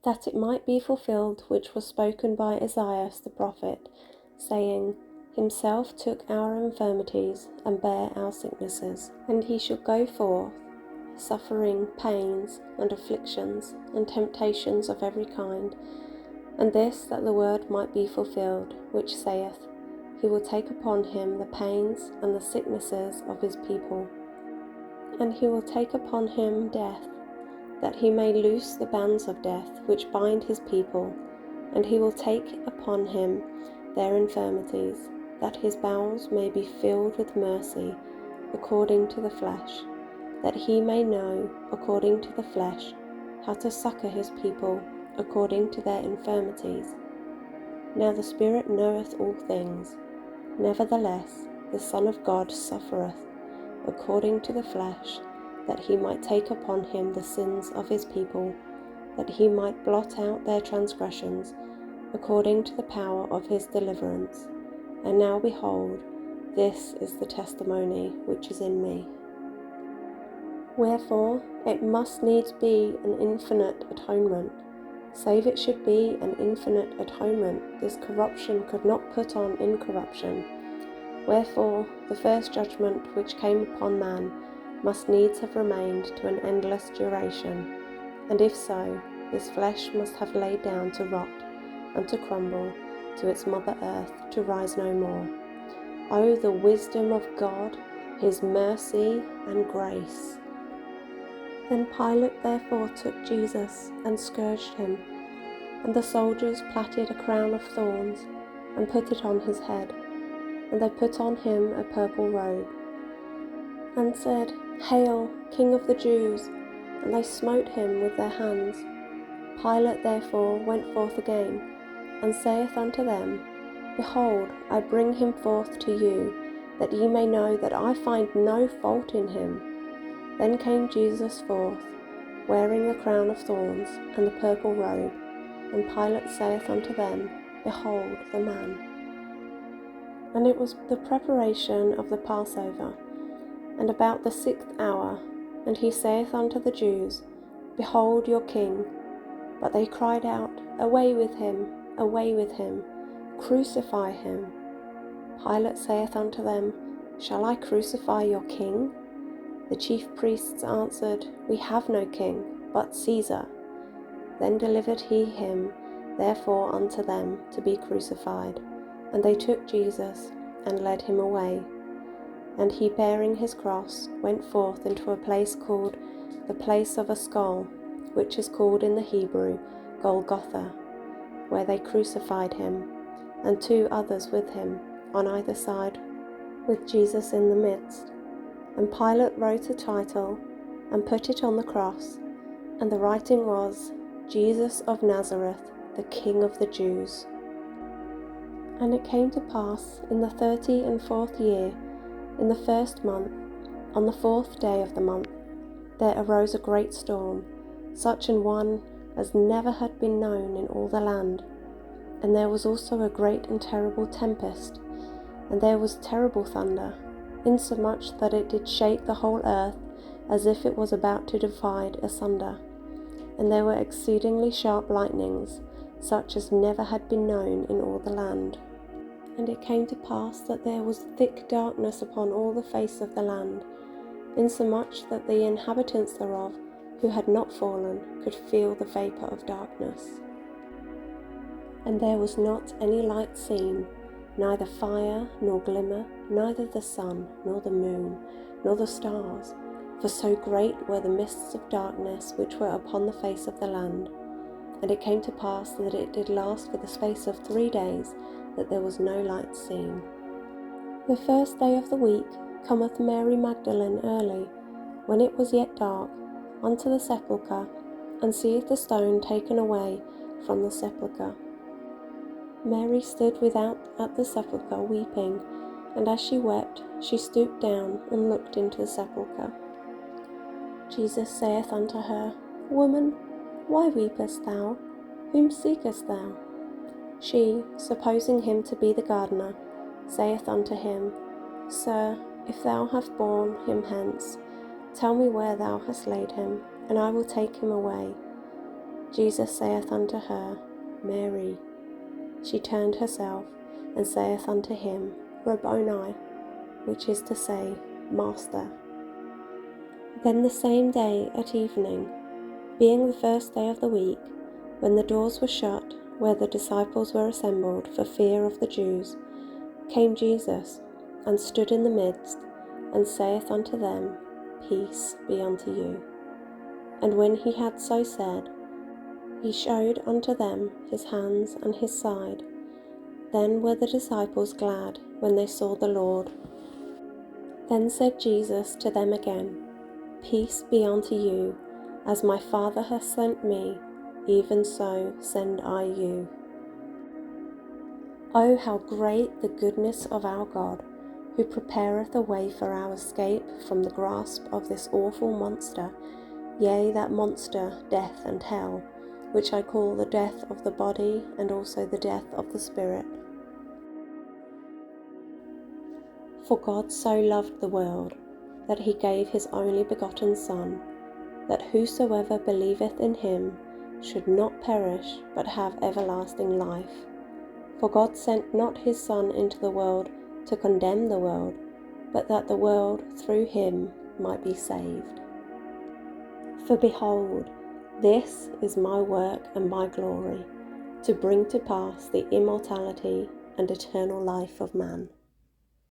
that it might be fulfilled which was spoken by Isaiah the prophet, saying, Himself took our infirmities and bare our sicknesses. And he shall go forth, suffering pains and afflictions and temptations of every kind, and this that the word might be fulfilled, which saith, He will take upon him the pains and the sicknesses of his people. And he will take upon him death, that he may loose the bands of death which bind his people, and he will take upon him their infirmities, that his bowels may be filled with mercy, according to the flesh, that he may know, according to the flesh, how to succour his people, according to their infirmities. Now the Spirit knoweth all things, nevertheless the Son of God suffereth, according to the flesh, that he might take upon him the sins of his people, that he might blot out their transgressions, according to the power of his deliverance. And now behold, this is the testimony which is in me. Wherefore it must needs be an infinite atonement. Save it should be an infinite atonement, this corruption could not put on incorruption. Wherefore the first judgment which came upon man must needs have remained to an endless duration. And if so, this flesh must have laid down to rot, and to crumble to its mother earth, to rise no more. O the wisdom of God, His mercy and grace! Then Pilate therefore took Jesus and scourged him, and the soldiers plaited a crown of thorns, and put it on his head, and they put on him a purple robe, and said, Hail, King of the Jews! And they smote him with their hands. Pilate therefore went forth again, and saith unto them, Behold, I bring him forth to you, that ye may know that I find no fault in him. Then came Jesus forth, wearing the crown of thorns and the purple robe, and Pilate saith unto them, Behold the man. And it was the preparation of the Passover, and about the 6th hour, and he saith unto the Jews, Behold your king. But they cried out, Away with him, crucify him. Pilate saith unto them, Shall I crucify your king? The chief priests answered, We have no king, but Caesar. Then delivered he him therefore unto them to be crucified. And they took Jesus, and led him away. And he, bearing his cross, went forth into a place called the place of a skull, which is called in the Hebrew Golgotha, where they crucified him, and 2 others with him, on either side, with Jesus in the midst. And Pilate wrote a title, and put it on the cross, and the writing was, Jesus of Nazareth, the King of the Jews. And it came to pass in the 34th year, in the 1st month, on the 4th day of the month, there arose a great storm, such an one as never had been known in all the land. And there was also a great and terrible tempest, and there was terrible thunder, insomuch that it did shake the whole earth, as if it was about to divide asunder. And there were exceedingly sharp lightnings, such as never had been known in all the land. And it came to pass that there was thick darkness upon all the face of the land, insomuch that the inhabitants thereof, who had not fallen, could feel the vapour of darkness. And there was not any light seen, neither fire nor glimmer, neither the sun, nor the moon, nor the stars, for so great were the mists of darkness which were upon the face of the land. And it came to pass that it did last for the space of 3 days, that there was no light seen. The 1st day of the week cometh Mary Magdalene early, when it was yet dark, unto the sepulchre, and seeth the stone taken away from the sepulchre. Mary stood without at the sepulchre weeping, and as she wept, she stooped down and looked into the sepulchre. Jesus saith unto her, Woman, why weepest thou? Whom seekest thou? She, supposing him to be the gardener, saith unto him, Sir, if thou have borne him hence, tell me where thou hast laid him, and I will take him away. Jesus saith unto her, Mary. She turned herself, and saith unto him, Rabboni, which is to say, Master. Then the same day at evening, being the first day of the week, when the doors were shut, where the disciples were assembled for fear of the Jews, came Jesus, and stood in the midst, and saith unto them, Peace be unto you. And when he had so said, he showed unto them his hands and his side. Then were the disciples glad when they saw the Lord. Then said Jesus to them again, Peace be unto you, as my Father hath sent me, even so send I you. O how great the goodness of our God, who prepareth a way for our escape from the grasp of this awful monster, yea, that monster, death and hell, which I call the death of the body and also the death of the spirit. For God so loved the world, that he gave his only begotten Son, that whosoever believeth in him should not perish, but have everlasting life. For God sent not his Son into the world to condemn the world, but that the world through him might be saved. For behold, this is my work and my glory, to bring to pass the immortality and eternal life of man.